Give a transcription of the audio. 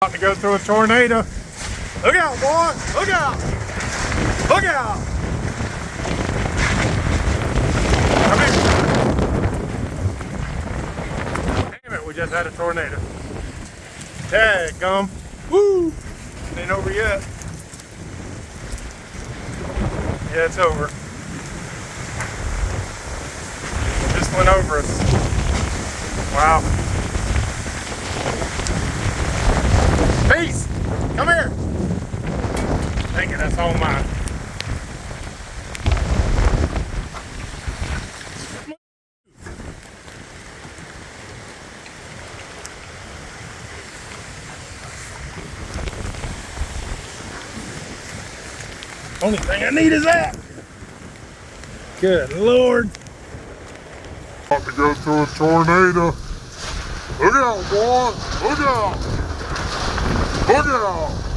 About to go through a tornado. Look out, boy! Look out! Look out! Come here. Damn it, we just had a tornado. Dadgum. Woo! It ain't over yet. Yeah, it's over. It just went over us. Wow. Peace! Come here! Thank you, that's all mine. Only thing I need is that. Good Lord. About to go through a tornado. Look out, boy! Look out! Look out!